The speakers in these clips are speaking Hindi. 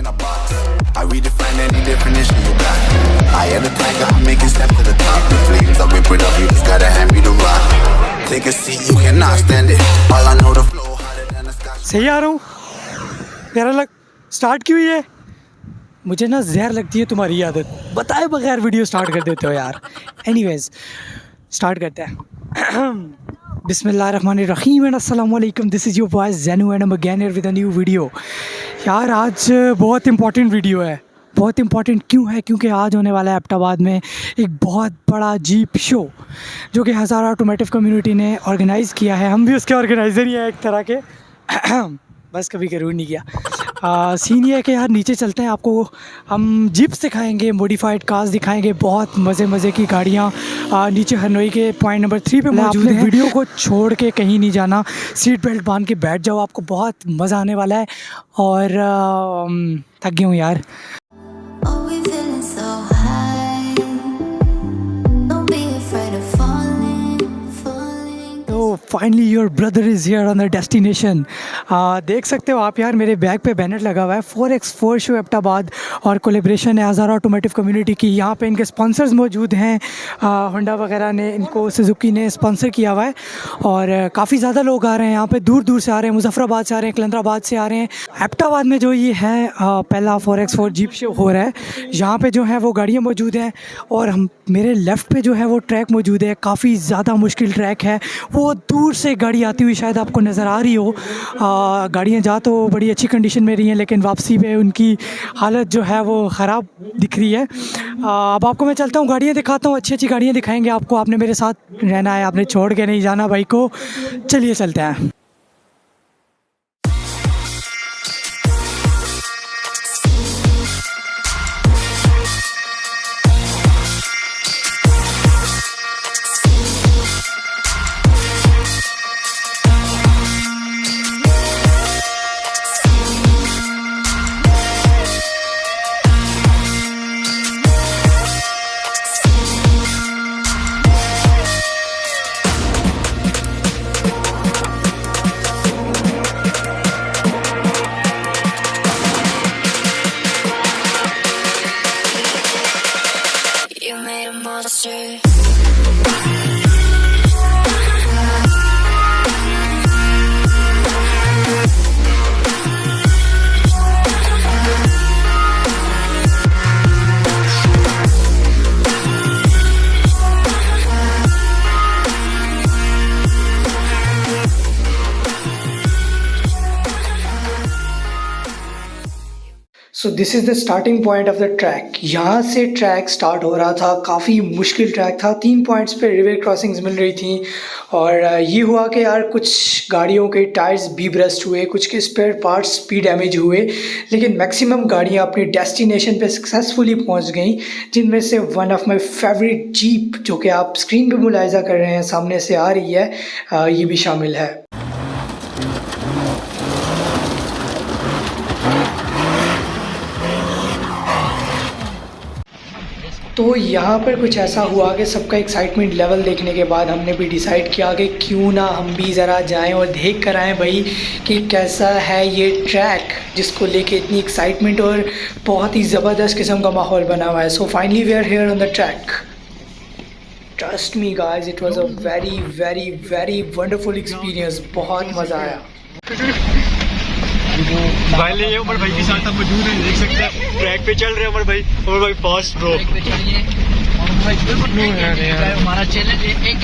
in a box. I redefine any definition you got. I am the tiger, I'm making steps to the top. The flames, I whip it up, you just gotta hand me the rock. Take a seat, you cannot stand it. All I know the flow harder than a scotch. सही आ रहा हूँ? प्यारा लग स्टार्ट क्यों है? मुझे ना जहर लगती है तुम्हारी आदत, बताए बगैर वीडियो स्टार्ट कर देते हो यार। एनीवेज स्टार्ट करते हैं। बिस्मिल्लाहिर्रहमानिर्रहीम एंड अस्सलाम वालेकुम, this is your boy Zain and I am again here with a new video. यार आज बहुत इंपॉर्टेंट वीडियो है। बहुत इंपॉर्टेंट क्यों है? क्योंकि आज होने वाला है एबटाबाद में एक बहुत बड़ा जीप शो जो कि हज़ारा ऑटोमेटिव कम्युनिटी ने ऑर्गेनाइज़ किया है। हम भी उसके ऑर्गेनाइज़र ही हैं एक तरह के। बस कभी ज़रूर नहीं किया। सीन ये है कि यार नीचे चलते हैं, आपको हम जीप्स दिखाएंगे, मॉडिफाइड कार्स दिखाएंगे, बहुत मज़े की गाड़ियाँ नीचे हरनोई के पॉइंट नंबर 3 पे मौजूद हैं। वीडियो को छोड़ के कहीं नहीं जाना, सीट बेल्ट बांध के बैठ जाओ, आपको बहुत मज़ा आने वाला है। और थक गया हूँ यार। Finally your brother is here on the destination. देख सकते हो आप यार, मेरे बैग पे बैनर लगा हुआ है 4x4 शो एबटाबाद और कोलेब्रेशन है हज़ारा ऑटोमेटिव कम्युनिटी की। यहाँ पे इनके स्पॉन्सर्स मौजूद हैं, होंडा वगैरह ने इनको, सुजुकी ने स्पॉन्सर किया हुआ है। और काफ़ी ज़्यादा लोग आ रहे हैं यहाँ पे, दूर दूर से आ रहे हैं, मुजफ्फराबाद से आ रहे हैं, कलंदराबाद से आ रहे हैं। एबटाबाद में जो ये है पहला 4x4 जीप शो हो रहा है। यहाँ पर जो है वो गाड़ियाँ मौजूद हैं और हम मेरे लेफ़्ट पे जो है वो ट्रैक मौजूद है, काफ़ी ज़्यादा मुश्किल ट्रैक है। वो दूर से गाड़ी आती हुई शायद आपको नज़र आ रही हो। गाड़ियाँ जा तो बड़ी अच्छी कंडीशन में रही हैं, लेकिन वापसी पे उनकी हालत जो है वो ख़राब दिख रही है। अब आपको मैं चलता हूँ, गाड़ियाँ दिखाता हूँ, अच्छी गाड़ियाँ दिखाएंगे आपको। आपने मेरे साथ रहना है, आपने छोड़ के नहीं जाना भाई को। चलिए चलते हैं। So this is the starting point of the track. यहाँ से ट्रैक स्टार्ट हो रहा था, काफ़ी मुश्किल ट्रैक था। 3 पॉइंट्स पे रिवर क्रॉसिंग्स मिल रही थी और ये हुआ कि यार कुछ गाड़ियों के टायर्स भी ब्रस्ट हुए, कुछ के स्पेयर पार्ट्स भी डैमेज हुए, लेकिन मैक्सिमम गाड़ियाँ अपनी डेस्टिनेशन पे सक्सेसफुली पहुँच गई। जिनमें से one of my favourite jeep, जो कि आप स्क्रीन पर मुलाहिजा कर रहे हैं, सामने से आ रही है, ये भी शामिल है। तो यहाँ पर कुछ ऐसा हुआ कि सबका एक्साइटमेंट लेवल देखने के बाद हमने भी डिसाइड किया कि क्यों ना हम भी ज़रा जाएं और देख कर आएँ भाई कि कैसा है ये ट्रैक, जिसको लेके इतनी एक्साइटमेंट और बहुत ही ज़बरदस्त किस्म का माहौल बना हुआ है। So finally we are here on the track. Trust me guys, it was a very very very wonderful experience. बहुत मज़ा आया। भाई ले उमर भाई के साथ हम मौजूद हैं, देख सकते हैं ट्रैक पे चल रहे हैं उमर भाई फास्ट ब्रो। हमारा चैलेंज एक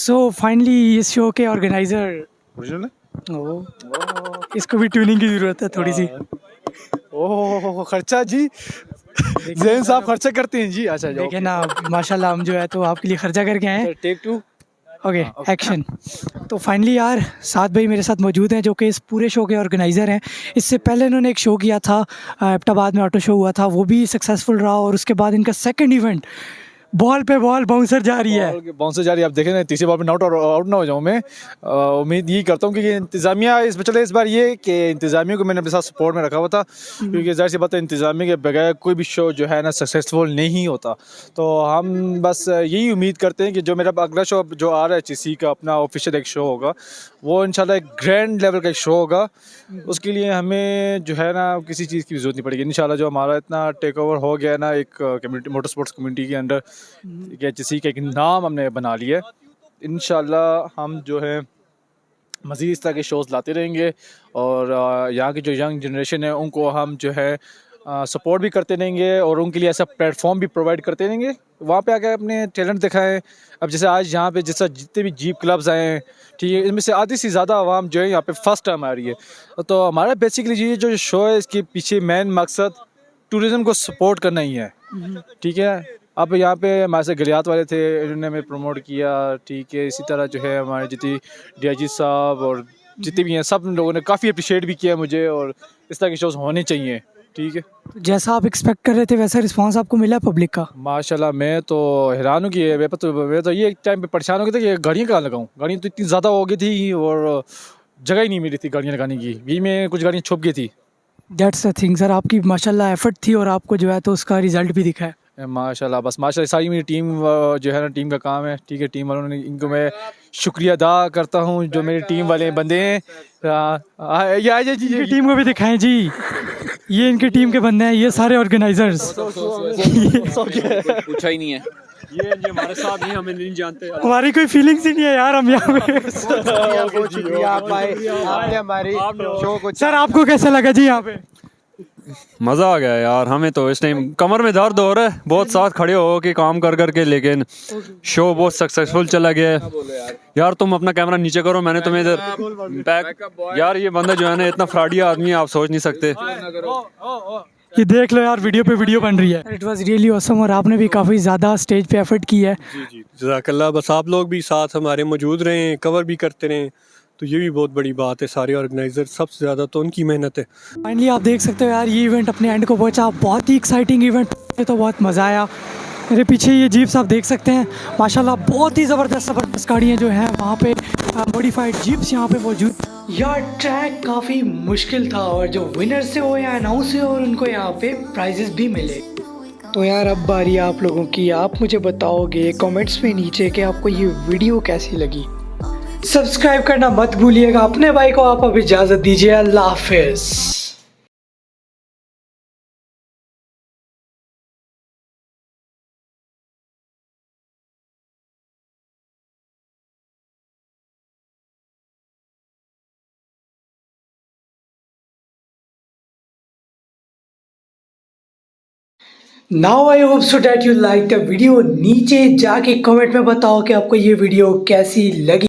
सो फाइनली इस शो के ऑर्गेनाइजर इसको भी ट्यूनिंग की ज़रूरत है थोड़ी सी। ओह खर्चा जी, जैन साहब खर्चा करते हैं जी। अच्छा देखे ना माशाल्लाह, हम जो है तो आपके लिए खर्चा करके आए हैं। Take 2 okay action. तो फाइनली यार सात भाई मेरे साथ मौजूद हैं जो कि इस पूरे शो के ऑर्गेनाइज़र हैं। इससे पहले इन्होंने एक शो किया था, एबटाबाद में ऑटो शो हुआ था, वो भी सक्सेसफुल रहा। और उसके बाद इनका सेकंड इवेंट बॉल पे बॉल बाउंसर जा रही है, बाउंसर जा रही है। आप देखें ना, तीसरे बॉल पे नॉट आउट ना हो जाऊँ मैं। उम्मीद यही करता हूँ कि इंतज़ामिया इस बार ये कि इंतज़ामिया को मैंने अपने साथ सपोर्ट में रखा हुआ था, क्योंकि ज़ाहिर सी बात है इंतज़ामिया के बगैर कोई भी शो जो है ना सक्सेसफुल नहीं होता। तो हम बस यही उम्मीद करते हैं कि जो मेरा अगला शो जो आ रहा है चिसी का अपना ऑफिशियल एक शो होगा, वो इंशाल्लाह एक ग्रैंड लेवल का एक शो होगा। उसके लिए हमें जो है ना किसी चीज़ की ज़रूरत नहीं पड़ेगी इंशाल्लाह। जो हमारा इतना टेक ओवर हो गया ना एक कम्युनिटी, मोटर स्पोर्ट्स कम्युनिटी के अंडर, चिसी का एक नाम हमने बना लिया है। इंशाल्लाह हम जो है मज़ीद इस तरह के शोज़ लाते रहेंगे और यहाँ की जो यंग जनरेशन है उनको हम जो है सपोर्ट भी करते रहेंगे और उनके लिए ऐसा प्लेटफॉर्म भी प्रोवाइड करते रहेंगे, वहाँ पे आकर अपने टैलेंट दिखाएं। अब जैसे आज यहाँ पे जैसा जितने भी जीप क्लब्स आए हैं, ठीक है, इनमें से आधी से ज़्यादा आवाम जो है यहाँ पे फर्स्ट टाइम आ रही है। तो हमारा बेसिकली ये जो शो है इसके पीछे मेन मकसद टूरिज़म को सपोर्ट करना ही है, ठीक है। अब यहाँ पे हमारे से गलियात वाले थे, इन्होंने हमें प्रमोट किया, ठीक है। इसी तरह जो है हमारे जितनी DIG साहब और जितने भी हैं सब लोगों ने काफ़ी अप्रिशिएट भी किया मुझे, और इस तरह के शोज़ होने चाहिए, ठीक है। जैसा आप एक्सपेक्ट कर रहे थे वैसा रिस्पांस आपको मिला पब्लिक का? माशाल्लाह मैं तो हैरान हूँ कि मैं तो ये एक टाइम पे परेशान हो गया था कि गाड़ियाँ कहाँ लगाऊँ। गाड़ियाँ तो इतनी ज़्यादा हो गई थी और जगह ही नहीं मिली थी गाड़ियाँ लगाने की, बीच में कुछ गाड़ियाँ छुप गई थी। दैट्स द थिंग सर, आपकी माशाल्लाह एफर्ट थी और आपको जो है तो उसका रिजल्ट भी दिखा है माशाल्लाह। बस माशाल्लाह सारी मेरी टीम जो है ना, टीम का काम है, ठीक है। टीम वालों ने, इनको मैं शुक्रिया अदा करता हूँ जो मेरी टीम वाले बंदे हैं। ये टीम को भी दिखाएं जी, ये इनकी टीम के बंदे हैं, ये सारे ऑर्गेनाइजर्स। पूछा ही नहीं है, ये हमारे साथ नहीं, हमें नहीं जानते, हमारी कोई फीलिंग्स ही नहीं है यार, हम यहाँ पे। सर आपको कैसा लगा जी यहाँ पे? मज़ा आ गया यार, हमें तो इस टाइम कमर में दर्द हो रहा है बहुत, साथ खड़े हो के काम कर करके, लेकिन शो बहुत सक्सेसफुल चला गया है। यार तुम अपना कैमरा नीचे करो, मैंने तुम्हें इधर बैक। यार ये बंदा जो है ना इतना फ्रॉडिया आदमी है, आप सोच नहीं सकते। ये देख लो यार, वीडियो पे वीडियो बन रही है। इट वाज रियली ऑसम, और आपने भी काफ़ी ज़्यादा स्टेज पे एफर्ट की है। जी जज़ाकल्लाह। बस आप लोग भी साथ हमारे मौजूद रहें, कवर भी करते रहें, तो ये भी बहुत बड़ी बात है। सारे ऑर्गेनाइज़र सबसे ज़्यादा तो उनकी मेहनत है। फाइनली आप देख सकते हो यार, ये इवेंट अपने एंड को पहुंचा, बहुत ही एक्साइटिंग इवेंट, तो बहुत मज़ा आया। मेरे पीछे ये जीप्स आप देख सकते हैं, माशाल्लाह बहुत ही ज़बरदस्त गाड़ियाँ जो हैं वहाँ पे, मॉडिफाइड जीप्स यहाँ पे मौजूद। यार ट्रैक काफ़ी मुश्किल था, और जो विनर से हो या अनाउंस से, और उनको यहाँ पे प्राइजेस भी मिले। तो यार अब बारी आप लोगों की, आप मुझे बताओगे कमेंट्स में नीचे कि आपको ये वीडियो कैसी लगी। सब्सक्राइब करना मत भूलिएगा। अपने भाई को आप अब इजाज़त दीजिए। अल्लाह हाफिज़। Now I hope so that you like the video. नीचे जाके कमेंट में बताओ कि आपको ये वीडियो कैसी लगी।